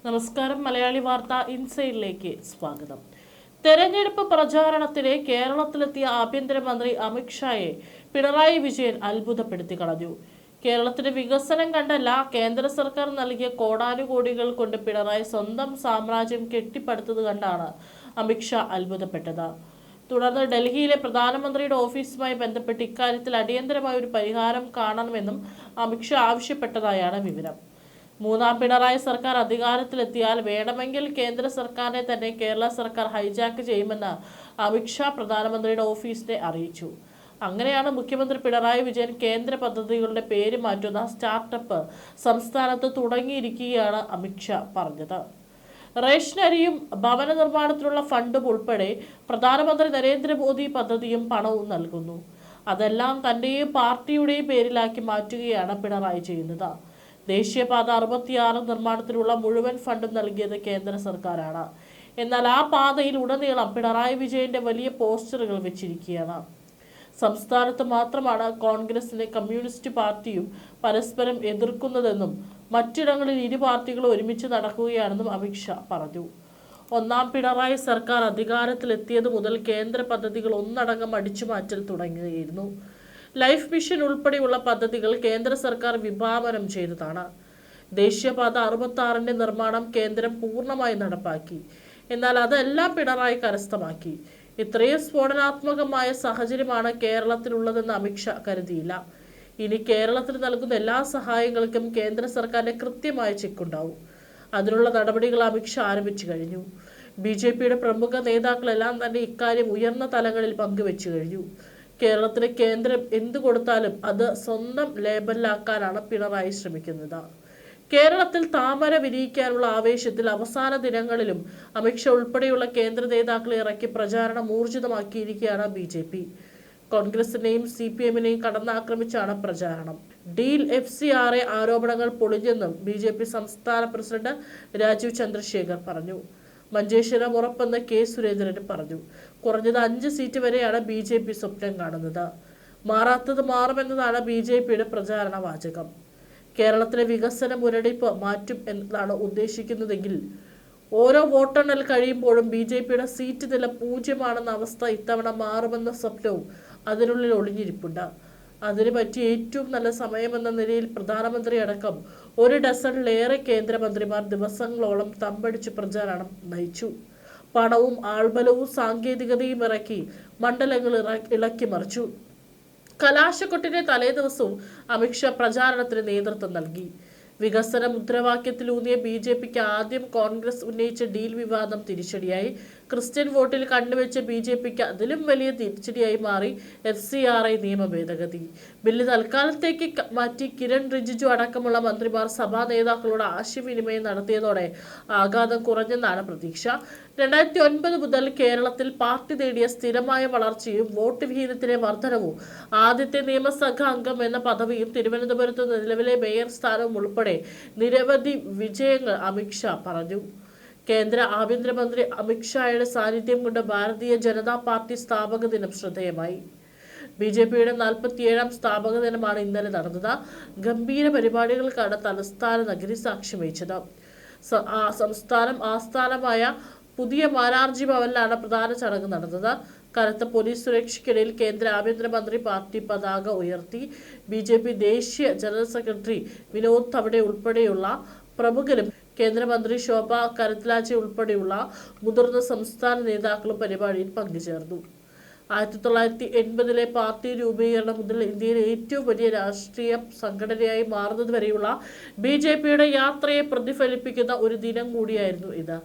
നമസ്കാരം. മലയാളി വാർത്ത ഇൻസൈഡിലേക്ക് സ്വാഗതം. തെരഞ്ഞെടുപ്പ് പ്രചാരണത്തിന് കേരളത്തിലെത്തിയ ആഭ്യന്തരമന്ത്രി അമിത്ഷായെ പിണറായി വിജയൻ അത്ഭുതപ്പെടുത്തി കളഞ്ഞു. കേരളത്തിന്റെ വികസനം കണ്ടല്ല, കേന്ദ്ര സർക്കാർ നൽകിയ കോടാനുകോടികൾ കൊണ്ട് പിണറായി സ്വന്തം സാമ്രാജ്യം കെട്ടിപ്പടുത്തത് കണ്ടാണ് അമിത്ഷാ അത്ഭുതപ്പെട്ടത്. തുടർന്ന് ഡൽഹിയിലെ പ്രധാനമന്ത്രിയുടെ ഓഫീസുമായി ബന്ധപ്പെട്ട് ഇക്കാര്യത്തിൽ അടിയന്തരമായ ഒരു പരിഹാരം കാണണമെന്നും അമിത്ഷാ ആവശ്യപ്പെട്ടതായാണ് വിവരം. മൂന്നാം പിണറായി സർക്കാർ അധികാരത്തിലെത്തിയാൽ വേണമെങ്കിൽ കേന്ദ്ര സർക്കാരിനെ തന്നെ കേരള സർക്കാർ ഹൈജാക്ക് ചെയ്യുമെന്ന് അമിത്ഷാ പ്രധാനമന്ത്രിയുടെ ഓഫീസിനെ അറിയിച്ചു. അങ്ങനെയാണ് മുഖ്യമന്ത്രി പിണറായി വിജയൻ കേന്ദ്ര പദ്ധതികളുടെ പേര് മാറ്റുന്ന സ്റ്റാർട്ടപ്പ് സംസ്ഥാനത്ത് തുടങ്ങിയിരിക്കുകയാണ് അമിത്ഷാ പറഞ്ഞത്. റേഷനരിയും ഭവന നിർമ്മാണത്തിനുള്ള ഫണ്ടും ഉൾപ്പെടെ പ്രധാനമന്ത്രി നരേന്ദ്രമോദി പദ്ധതിയും പണവും നൽകുന്നു. അതെല്ലാം തന്റെയും പാർട്ടിയുടെയും പേരിലാക്കി മാറ്റുകയാണ് പിണറായി ചെയ്യുന്നത്. ദേശീയപാത 66 നിർമ്മാണത്തിനുള്ള മുഴുവൻ ഫണ്ടും നൽകിയത് കേന്ദ്ര സർക്കാരാണ്. എന്നാൽ ആ പാതയിൽ ഉടനീളം പിണറായി വിജയന്റെ വലിയ പോസ്റ്ററുകൾ വെച്ചിരിക്കുകയാണ്. സംസ്ഥാനത്ത് മാത്രമാണ് കോൺഗ്രസിനെ കമ്മ്യൂണിസ്റ്റ് പാർട്ടിയും പരസ്പരം എതിർക്കുന്നതെന്നും മറ്റിടങ്ങളിൽ ഇരു പാർട്ടികളും ഒരുമിച്ച് നടക്കുകയാണെന്നും അമിത്ഷാ പറഞ്ഞു. ഒന്നാം പിണറായി സർക്കാർ അധികാരത്തിലെത്തിയത് മുതൽ കേന്ദ്ര പദ്ധതികൾ ഒന്നടങ്കം അടിച്ചുമാറ്റൽ തുടങ്ങിയിരുന്നു. ലൈഫ് മിഷൻ ഉൾപ്പെടെയുള്ള പദ്ധതികൾ കേന്ദ്ര സർക്കാർ വിഭാവനം ചെയ്തതാണ്. ദേശീയപാത 66ന്റെ നിർമ്മാണം കേന്ദ്രം പൂർണ്ണമായി നടപ്പാക്കി. എന്നാൽ അതെല്ലാം പിണറായി കരസ്ഥമാക്കി. ഇത്രയും സ്ഫോടനാത്മകമായ സാഹചര്യമാണ് കേരളത്തിലുള്ളതെന്ന് അമിത്ഷാ കരുതിയില്ല. ഇനി കേരളത്തിന് നൽകുന്ന എല്ലാ സഹായങ്ങൾക്കും കേന്ദ്ര സർക്കാരിന്റെ കൃത്യമായ ചെക്കുണ്ടാവും. അതിനുള്ള നടപടികൾ അമിത്ഷാ ആരംഭിച്ചു കഴിഞ്ഞു. BJPയുടെ പ്രമുഖ നേതാക്കളെല്ലാം തന്നെ ഇക്കാര്യം ഉയർന്ന തലങ്ങളിൽ പങ്കുവെച്ചു കഴിഞ്ഞു. കേരളത്തിന് കേന്ദ്രം എന്തു കൊടുത്താലും അത് സ്വന്തം ലേബലിലാക്കാനാണ് പിണറായി ശ്രമിക്കുന്നത്. കേരളത്തിൽ താമര വിരിയിക്കാനുള്ള ആവേശത്തിൽ അവസാന ദിനങ്ങളിലും അമിത്ഷാ ഉൾപ്പെടെയുള്ള കേന്ദ്ര നേതാക്കളെ ഇറക്കി പ്രചാരണം ഊർജിതമാക്കിയിരിക്കുകയാണ് BJP. കോൺഗ്രസിനെയും CPM-നെയും കടന്നാക്രമിച്ചാണ് പ്രചാരണം. ഡീൽ FCRA ആരോപണങ്ങൾ പൊളിഞ്ഞെന്നും BJP സംസ്ഥാന പ്രസിഡന്റ് രാജീവ് ചന്ദ്രശേഖർ പറഞ്ഞു. മഞ്ചേശ്വരം ഉറപ്പെന്ന് K. സുരേന്ദ്രൻ പറഞ്ഞു. കുറഞ്ഞത് 5 സീറ്റ് വരെയാണ് BJP സ്വപ്നം കാണുന്നത്. മാറാത്തത് മാറുമെന്നതാണ് BJPയുടെ പ്രചാരണ വാചകം. കേരളത്തിലെ വികസന മുരടിപ്പ് മാറ്റും എന്നതാണ് ഉദ്ദേശിക്കുന്നതെങ്കിൽ ഓരോ വോട്ടെണ്ണൽ കഴിയുമ്പോഴും BJPയുടെ സീറ്റ് നില 0 അവസ്ഥ ഇത്തവണ മാറുമെന്ന സ്വപ്നവും അതിനുള്ളിൽ ഒളിഞ്ഞിരിപ്പുണ്ട്. അതിന് പറ്റിയ ഏറ്റവും നല്ല സമയമെന്ന നിലയിൽ പ്രധാനമന്ത്രി അടക്കം 1 ഡസണിലേറെ കേന്ദ്രമന്ത്രിമാർ ദിവസങ്ങളോളം തമ്പടിച്ച് പ്രചാരണം നയിച്ചു. പണവും ആൾബലവും സാങ്കേതികതയും ഇറക്കി മണ്ഡലങ്ങൾ ഇളക്കി മറിച്ചു. കലാശക്കൊട്ടിന്റെ തലേദിവസവും അമിത്ഷാ പ്രചാരണത്തിന് നേതൃത്വം നൽകി. വികസന മുദ്രാവാക്യത്തിലൂന്നിയ BJPക്ക് ആദ്യം കോൺഗ്രസ് ഉന്നയിച്ച ഡീൽ വിവാദം തിരിച്ചടിയായി. ക്രിസ്ത്യൻ വോട്ടിൽ കണ്ടുവെച്ച BJPക്ക് അതിലും വലിയ തിരിച്ചടിയായി മാറി FCRA നിയമ ഭേദഗതി. ബില്ല് തൽക്കാലത്തേക്ക് മാറ്റി കിരൺ റിജിജു അടക്കമുള്ള മന്ത്രിമാർ സഭാ നേതാക്കളോട് ആശയവിനിമയം നടത്തിയതോടെ ആഘാതം കുറഞ്ഞെന്നാണ് പ്രതീക്ഷ. 2009 മുതൽ കേരളത്തിൽ പാർട്ടി നേടിയ സ്ഥിരമായ വളർച്ചയും വോട്ട് വിഹിതത്തിലെ വർധനവും ആദ്യത്തെ നിയമസഭാ അംഗം എന്ന പദവിയും തിരുവനന്തപുരത്ത് നിലവിലെ മേയർ സ്ഥാനവും ഉൾപ്പെടെ നിരവധി വിജയങ്ങൾ അമിത്ഷാ പറഞ്ഞു. കേന്ദ്ര ആഭ്യന്തരമന്ത്രി അമിത്ഷായുടെ സാന്നിധ്യം കൊണ്ട് ഭാരതീയ ജനതാ പാർട്ടി സ്ഥാപക ദിനം ശ്രദ്ധേയമായി. BJPയുടെ 47ാം സ്ഥാപക ദിനമാണ് ഇന്നലെ നടന്നത്. ഗംഭീര പരിപാടികൾക്കാണ് തലസ്ഥാന നഗരി സാക്ഷ്യം വഹിച്ചത്. സംസ്ഥാനം ആസ്ഥാനമായ പുതിയ മാരാർജി ഭവനിലാണ് പ്രധാന ചടങ്ങ് നടന്നത്. കനത്ത പോലീസ് സുരക്ഷയ്ക്കിടയിൽ കേന്ദ്ര ആഭ്യന്തരമന്ത്രി പാർട്ടി പതാക ഉയർത്തി. BJP ദേശീയ ജനറൽ സെക്രട്ടറി വിനോദ് തവടെ ഉൾപ്പെടെയുള്ള പ്രമുഖരും കേന്ദ്രമന്ത്രി ശോഭ കരത്ലാജെ ഉൾപ്പെടെയുള്ള മുതിർന്ന സംസ്ഥാന നേതാക്കളും പരിപാടിയിൽ പങ്കുചേർന്നു. 1980-ലെ പാർട്ടി രൂപീകരണം മുതൽ ഇന്ത്യയിലെ ഏറ്റവും വലിയ രാഷ്ട്രീയ സംഘടനയായി മാറുന്നതുവരെയുള്ള BJPയുടെ യാത്രയെ പ്രതിഫലിപ്പിക്കുന്ന ഒരു ദിനം കൂടിയായിരുന്നു ഇത്.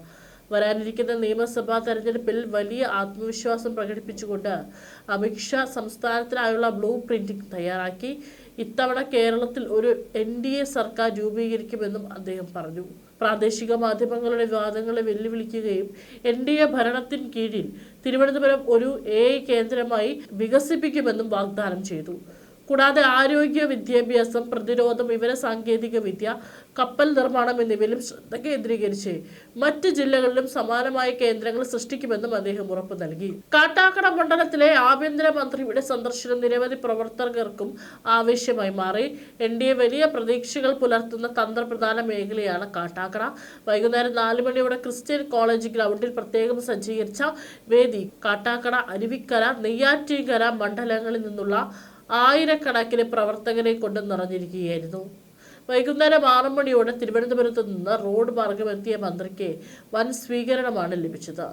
വരാനിരിക്കുന്ന നിയമസഭാ തെരഞ്ഞെടുപ്പിൽ വലിയ ആത്മവിശ്വാസം പ്രകടിപ്പിച്ചുകൊണ്ട് അമിത്ഷാ സംസ്ഥാനത്തിനായുള്ള ബ്ലൂ പ്രിന്റിംഗ് തയ്യാറാക്കി. ഇത്തവണ കേരളത്തിൽ ഒരു NDA സർക്കാർ രൂപീകരിക്കുമെന്നും അദ്ദേഹം പറഞ്ഞു. പ്രാദേശിക മാധ്യമങ്ങളുടെ വിവാദങ്ങളെ വെല്ലുവിളിക്കുകയും NDA ഭരണത്തിന് കീഴിൽ തിരുവനന്തപുരം ഒരു AI കേന്ദ്രമായി വികസിപ്പിക്കുമെന്നും വാഗ്ദാനം ചെയ്തു. കൂടാതെ ആരോഗ്യ, വിദ്യാഭ്യാസം, പ്രതിരോധം, വിവര സാങ്കേതിക വിദ്യ, കപ്പൽ നിർമ്മാണം എന്നിവയിലും ശ്രദ്ധ കേന്ദ്രീകരിച്ച് മറ്റ് ജില്ലകളിലും സമാനമായ കേന്ദ്രങ്ങൾ സൃഷ്ടിക്കുമെന്നും അദ്ദേഹം ഉറപ്പു നൽകി. കാട്ടാക്കട മണ്ഡലത്തിലെ ആഭ്യന്തരമന്ത്രിയുടെ സന്ദർശനം നിരവധി പ്രവർത്തകർക്കും ആവേശമായി മാറി. NDA വലിയ പ്രതീക്ഷകൾ പുലർത്തുന്ന തന്ത്രപ്രധാന മേഖലയാണ് കാട്ടാക്കട. വൈകുന്നേരം 4 മണിയോടെ ക്രിസ്ത്യൻ കോളേജ് ഗ്രൗണ്ടിൽ പ്രത്യേകം സജ്ജീകരിച്ച വേദി കാട്ടാക്കട, അരുവിക്കര, നെയ്യാറ്റിൻകര മണ്ഡലങ്ങളിൽ നിന്നുള്ള ആയിരക്കണക്കിന് പ്രവർത്തകരെ കൊണ്ട് നിറഞ്ഞിരിക്കുകയായിരുന്നു. വൈകുന്നേരം 6 മണിയോടെ തിരുവനന്തപുരത്ത് നിന്ന് റോഡ് മാർഗമെത്തിയ മന്ത്രിക്ക് വൻ സ്വീകരണമാണ് ലഭിച്ചത്.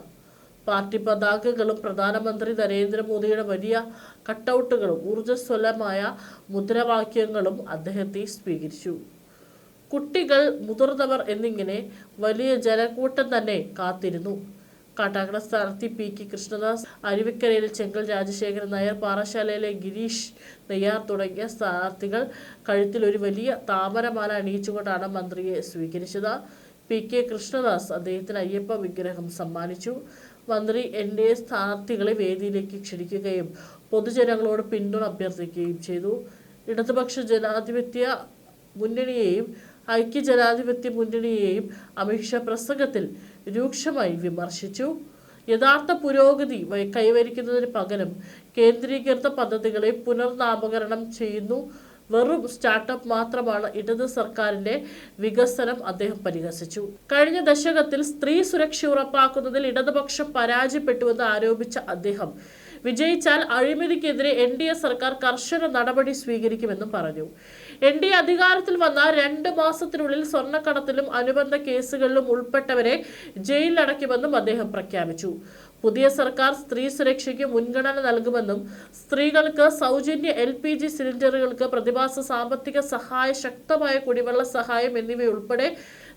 പാർട്ടി പതാകകളും പ്രധാനമന്ത്രി നരേന്ദ്രമോദിയുടെ വലിയ കട്ടൗട്ടുകളും ഊർജ്ജസ്വലമായ മുദ്രാവാക്യങ്ങളും അദ്ദേഹത്തെ സ്വീകരിച്ചു. കുട്ടികൾ, മുതിർന്നവർ എന്നിങ്ങനെ വലിയ ജനക്കൂട്ടം തന്നെ കാത്തിരുന്നു. കാട്ടാക്കട സ്ഥാനാർത്ഥി PK കൃഷ്ണദാസ്, അരുവിക്കരയിൽ ചെങ്കൽ രാജശേഖരൻ നായർ, പാറശാലയിലെ ഗിരീഷ് നെയ്യാർ തുടങ്ങിയ സ്ഥാനാർത്ഥികൾ കഴുത്തിൽ ഒരു വലിയ താമരമാല അണിയിച്ചുകൊണ്ടാണ് മന്ത്രിയെ സ്വീകരിച്ചത്. PK കൃഷ്ണദാസ് അദ്ദേഹത്തിന് അയ്യപ്പ വിഗ്രഹം സമ്മാനിച്ചു. മന്ത്രി NDA സ്ഥാനാർത്ഥികളെ വേദിയിലേക്ക് ക്ഷണിക്കുകയും പൊതുജനങ്ങളോട് പിന്തുണ അഭ്യർത്ഥിക്കുകയും ചെയ്തു. ഇടതുപക്ഷ ജനാധിപത്യ മുന്നണിയെയും ഐക്യജനാധിപത്യ മുന്നണിയെയും അമിത്ഷാ പ്രസംഗത്തിൽ രൂക്ഷമായി വിമർശിച്ചു. യഥാർത്ഥ പുരോഗതി കൈവരിക്കുന്നതിന് പകരം കേന്ദ്രീകൃത പദ്ധതികളെ പുനർനാമകരണം ചെയ്യുന്നു. വെറും സ്റ്റാർട്ടപ്പ് മാത്രമാണ് ഇടത് സർക്കാരിന്റെ വികസനം അദ്ദേഹം പരിഹസിച്ചു. കഴിഞ്ഞ ദശകത്തിൽ സ്ത്രീ സുരക്ഷ ഉറപ്പാക്കുന്നതിൽ ഇടതുപക്ഷം പരാജയപ്പെട്ടുവെന്ന് ആരോപിച്ച അദ്ദേഹം വിജയിച്ചാൽ അഴിമതിക്കെതിരെ NDA സർക്കാർ കർശന നടപടി സ്വീകരിക്കുമെന്നും പറഞ്ഞു. NDA അധികാരത്തിൽ വന്ന 2 മാസത്തിനുള്ളിൽ സ്വർണ്ണക്കടത്തിലും അനുബന്ധ കേസുകളിലും ഉൾപ്പെട്ടവരെ ജയിലിലടയ്ക്കുമെന്നും അദ്ദേഹം പ്രഖ്യാപിച്ചു. പുതിയ സർക്കാർ സ്ത്രീ സുരക്ഷയ്ക്ക് മുൻഗണന നൽകുമെന്നും സ്ത്രീകൾക്ക് സൗജന്യ LPG സിലിണ്ടറുകൾക്ക് പ്രതിമാസ സാമ്പത്തിക സഹായം, ശക്തമായ കുടിവെള്ള സഹായം എന്നിവയുൾപ്പെടെ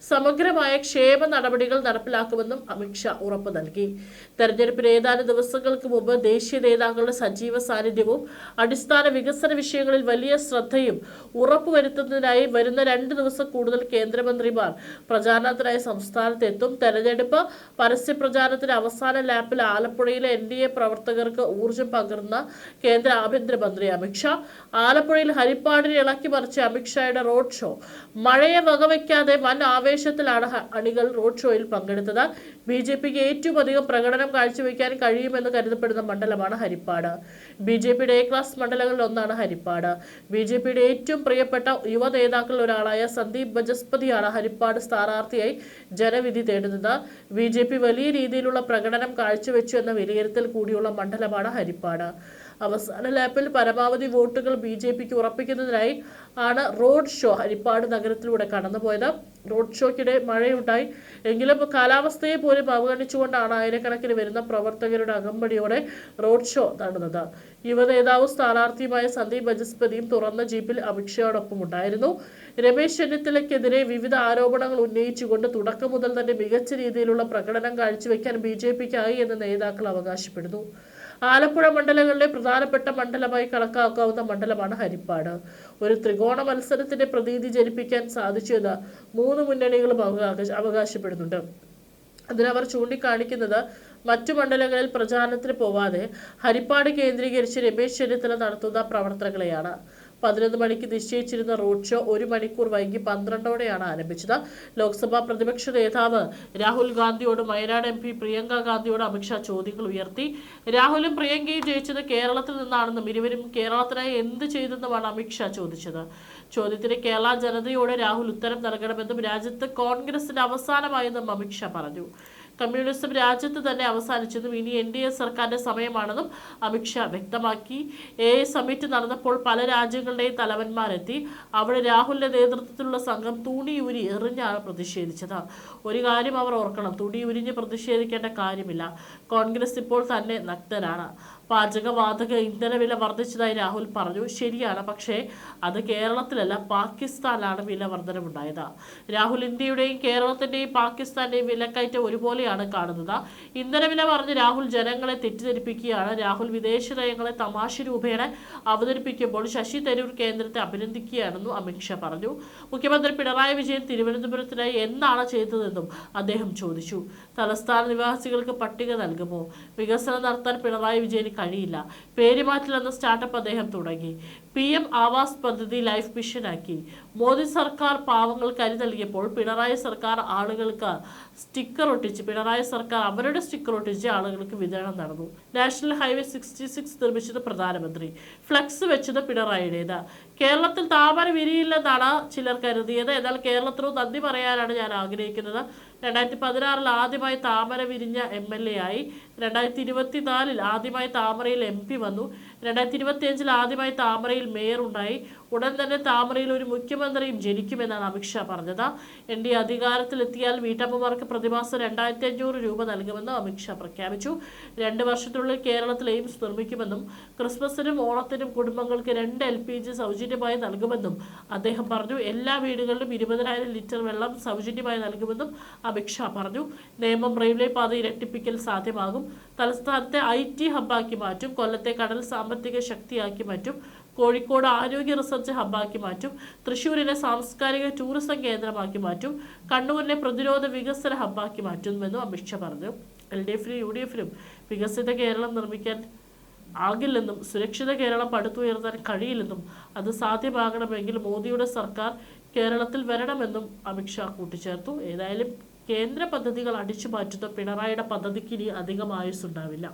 സമഗ്രമായ ക്ഷേമ നടപടികൾ നടപ്പിലാക്കുമെന്നും അമിത്ഷാ ഉറപ്പു നൽകി. തെരഞ്ഞെടുപ്പിന് ഏതാനും ദിവസങ്ങൾക്ക് മുമ്പ് ദേശീയ നേതാക്കളുടെ സജീവ സാന്നിധ്യവും അടിസ്ഥാന വികസന വിഷയങ്ങളിൽ വലിയ ശ്രദ്ധയും ഉറപ്പുവരുത്തുന്നതിനായി വരുന്ന 2 ദിവസം കൂടുതൽ കേന്ദ്രമന്ത്രിമാർ പ്രചാരണത്തിനായി സംസ്ഥാനത്തെത്തും. തെരഞ്ഞെടുപ്പ് പരസ്യ പ്രചാരണത്തിന് അവസാന ലാപ്പിൽ ആലപ്പുഴയിലെ NDA പ്രവർത്തകർക്ക് ഊർജ്ജം പകർന്ന കേന്ദ്ര ആഭ്യന്തരമന്ത്രി അമിത്ഷാ ആലപ്പുഴയിൽ ഹരിപ്പാടിനെ ഇളക്കി മറിച്ച അമിത്ഷായുടെ റോഡ് ഷോ മഴയെ വകവയ്ക്കാതെ വൻ ആവേശത്തിലാണ് അണികൾ റോഡ് ഷോയിൽ പങ്കെടുത്തത്. BJPക്ക് ഏറ്റവും അധികം പ്രകടനം കാഴ്ചവെക്കാൻ കഴിയുമെന്ന് കരുതപ്പെടുന്ന മണ്ഡലമാണ് ഹരിപ്പാട്. BJPയുടെ A ക്ലാസ് മണ്ഡലങ്ങളിൽ ഒന്നാണ് ഹരിപ്പാട്. BJPയുടെ ഏറ്റവും പ്രിയപ്പെട്ട യുവ നേതാക്കളിൽ ഒരാളായ സന്ദീപ് ബജസ്പതിയാണ് ഹരിപ്പാട് സ്ഥാനാർത്ഥിയായി ജനവിധി തേടുന്നത്. BJP വലിയ രീതിയിലുള്ള പ്രകടനം കാഴ്ചവെച്ചു എന്ന വിലയിരുത്തൽ കൂടിയുള്ള മണ്ഡലമാണ് ഹരിപ്പാട്. അവസാന ലാപ്പിൽ പരമാവധി വോട്ടുകൾ BJPക്ക് ഉറപ്പിക്കുന്നതിനായി ആണ് റോഡ് ഷോ ഹരിപ്പാട് നഗരത്തിലൂടെ കടന്നുപോയത്. റോഡ് ഷോയ്ക്കിടെ മഴയുണ്ടായി എങ്കിലും കാലാവസ്ഥയെ പോലും അവഗണിച്ചുകൊണ്ടാണ് ആയിരക്കണക്കിന് വരുന്ന പ്രവർത്തകരുടെ അകമ്പടിയോടെ റോഡ് ഷോ നടന്നത്. യുവനേതാവും സ്ഥാനാർത്ഥിയുമായ സന്ദീപ് ബജസ്പതിയും തുറന്ന ജീപ്പിൽ അമിത്ഷായോടൊപ്പം ഉണ്ടായിരുന്നു. രമേശ് ചെന്നിത്തലയ്ക്കെതിരെ വിവിധ ആരോപണങ്ങൾ ഉന്നയിച്ചുകൊണ്ട് തുടക്കം മുതൽ തന്നെ മികച്ച രീതിയിലുള്ള പ്രകടനം കാഴ്ചവെക്കാൻ BJPക്കായി എന്ന് നേതാക്കൾ അവകാശപ്പെടുന്നു. ആലപ്പുഴ മണ്ഡലങ്ങളിലെ പ്രധാനപ്പെട്ട മണ്ഡലമായി കണക്കാക്കാവുന്ന മണ്ഡലമാണ് ഹരിപ്പാട്. ഒരു ത്രികോണ മത്സരത്തിന്റെ പ്രതീതി ജനിപ്പിക്കാൻ സാധിച്ചെന്ന് 3 മുന്നണികളും അവകാശപ്പെടുന്നുണ്ട്. അതിനവർ ചൂണ്ടിക്കാണിക്കുന്നത് മറ്റു മണ്ഡലങ്ങളിൽ പ്രചാരണത്തിന് പോവാതെ ഹരിപ്പാട് കേന്ദ്രീകരിച്ച് രമേശ് ചെന്നിത്തല നടത്തുന്ന പ്രവർത്തനങ്ങളെയാണ്. 11 മണിക്ക് നിശ്ചയിച്ചിരുന്ന റോഡ് ഷോ 1 മണിക്കൂർ വൈകി 12ഓടെയാണ് ആരംഭിച്ചത്. ലോക്സഭാ പ്രതിപക്ഷ നേതാവ് രാഹുൽ ഗാന്ധിയോടും വയനാട് MP പ്രിയങ്ക ഗാന്ധിയോടും അമിത്ഷാ ചോദ്യങ്ങൾ ഉയർത്തി. രാഹുലും പ്രിയങ്കയും ജയിച്ചത് കേരളത്തിൽ നിന്നാണെന്നും ഇരുവരും കേരളത്തിനായി എന്ത് ചെയ്തെന്നുമാണ് അമിത്ഷാ ചോദിച്ചത്. ചോദ്യത്തിന് കേരള ജനതയോട് രാഹുൽ ഉത്തരം നൽകണമെന്നും രാജ്യത്ത് കോൺഗ്രസിന്റെ അവസാനമായെന്നും അമിത്ഷാ പറഞ്ഞു. കമ്മ്യൂണിസം രാജ്യത്ത് തന്നെ അവസാനിച്ചെന്നും ഇനി NDA സർക്കാരിന്റെ സമയമാണെന്നും അമിത്ഷാ വ്യക്തമാക്കി. സമ്മിറ്റ് നടന്നപ്പോൾ പല രാജ്യങ്ങളുടെയും തലവന്മാരെത്തി. അവിടെ രാഹുലിന്റെ നേതൃത്വത്തിലുള്ള സംഘം തുണിയൂരി എറിഞ്ഞാണ് പ്രതിഷേധിച്ചത്. ഒരു കാര്യം അവർ ഓർക്കണം, തുണിയുരിഞ്ഞ് പ്രതിഷേധിക്കേണ്ട കാര്യമില്ല. കോൺഗ്രസ് ഇപ്പോൾ തന്നെ നഗ്നരാണ്. പാചകവാതക ഇന്ധനവില വർദ്ധിച്ചതായി രാഹുൽ പറഞ്ഞു. ശരിയാണ്, പക്ഷേ അത് കേരളത്തിലല്ല, പാകിസ്ഥാനിലാണ് വില വർധനവുണ്ടായത്. രാഹുൽ ഇന്ത്യയുടെയും കേരളത്തിന്റെയും പാകിസ്ഥാന്റെയും വിലക്കയറ്റം ഒരുപോലെയാണ് കാണുന്നത്. ഇന്ധനവില പറഞ്ഞ് രാഹുൽ ജനങ്ങളെ തെറ്റിദ്ധരിപ്പിക്കുകയാണ്. രാഹുൽ വിദേശ നയങ്ങളെ തമാശ രൂപേണ അവതരിപ്പിക്കുമ്പോൾ ശശി തരൂർ കേന്ദ്രത്തെ അഭിനന്ദിക്കുകയാണെന്നും അമിത്ഷാ പറഞ്ഞു. മുഖ്യമന്ത്രി പിണറായി വിജയൻ തിരുവനന്തപുരത്തിനായി എന്താണ് ചെയ്തതെന്നും അദ്ദേഹം ചോദിച്ചു. തലസ്ഥാന നിവാസികൾക്ക് പട്ടിക നൽകുമോ? വികസനം നടത്താൻ പിണറായി വിജയന് കഴിയില്ല. പേരുമാറ്റൽ എന്ന സ്റ്റാർട്ടപ്പ് അദ്ദേഹം തുടങ്ങി. PM ആവാസ് പദ്ധതി ലൈഫ് മിഷനാക്കി. മോദി സർക്കാർ പാവങ്ങൾക്ക് അരി നൽകിയപ്പോൾ പിണറായി സർക്കാർ അവരുടെ സ്റ്റിക്കർ ഒട്ടിച്ച് ആളുകൾക്ക് വിതരണം നടന്നു. നാഷണൽ ഹൈവേ 66 നിർമ്മിച്ചത് പ്രധാനമന്ത്രി, ഫ്ലക്സ് വെച്ചത് പിണറായിയുടേത്. കേരളത്തിൽ താമര വിരിയില്ലെന്നാണ് ചിലർ കരുതിയത്. എന്നാൽ കേരളത്തിനോട് നന്ദി പറയാനാണ് ഞാൻ ആഗ്രഹിക്കുന്നത്. 2016 ആദ്യമായി താമര വിരിഞ്ഞ MLA ആയി. 2024 ആദ്യമായി താമരയിൽ MP വന്നു. 2025 ആദ്യമായി താമരയിൽ മേയർ ഉണ്ടായി. ഉടൻ തന്നെ താമരയിൽ ഒരു മുഖ്യമന്ത്രിയും ജനിക്കുമെന്നാണ് അമിത്ഷാ പറഞ്ഞത്. NDA അധികാരത്തിലെത്തിയാൽ വീട്ടമ്മമാർക്ക് പ്രതിമാസം 2500 രൂപ നൽകുമെന്ന് അമിത്ഷാ പ്രഖ്യാപിച്ചു. 2 വർഷത്തിനുള്ളിൽ കേരളത്തിൽ എയിംസ് നിർമ്മിക്കുമെന്നും ക്രിസ്മസിനും ഓണത്തിനും കുടുംബങ്ങൾക്ക് 2 LPG സൗജന്യമായി നൽകുമെന്നും അദ്ദേഹം പറഞ്ഞു. എല്ലാ വീടുകളിലും 20,000 ലിറ്റർ വെള്ളം സൗജന്യമായി നൽകുമെന്നും അമിത്ഷാ പറഞ്ഞു. നേമം റെയിൽവേ പാത ഇരട്ടിപ്പിക്കൽ സാധ്യമാകും. തലസ്ഥാനത്തെ IT ഹബ്ബാക്കി മാറ്റും. കൊല്ലത്തെ കടൽ സാമ്പത്തിക ശക്തിയാക്കി മാറ്റും. കോഴിക്കോട് ആരോഗ്യ റിസർച്ച് ഹബ്ബാക്കി മാറ്റും. തൃശ്ശൂരിനെ സാംസ്കാരിക ടൂറിസം കേന്ദ്രമാക്കി മാറ്റും. കണ്ണൂരിനെ പ്രതിരോധ വികസന ഹബ്ബാക്കി മാറ്റുമെന്നും അമിത്ഷാ പറഞ്ഞു. LDFനും UDFനും വികസിത കേരളം നിർമ്മിക്കാൻ ആകില്ലെന്നും സുരക്ഷിത കേരളം പടുത്തുയർത്താൻ കഴിയില്ലെന്നും അത് സാധ്യമാകണമെങ്കിൽ മോദിയുടെ സർക്കാർ കേരളത്തിൽ വരണമെന്നും അമിത്ഷാ കൂട്ടിച്ചേർത്തു. ഏതായാലും കേന്ദ്ര പദ്ധതികൾ അടിച്ചു മാറ്റുന്ന പിണറായിയുടെ പദ്ധതിക്ക് ഇനി അധികം ആയുസ്സുണ്ടാവില്ല.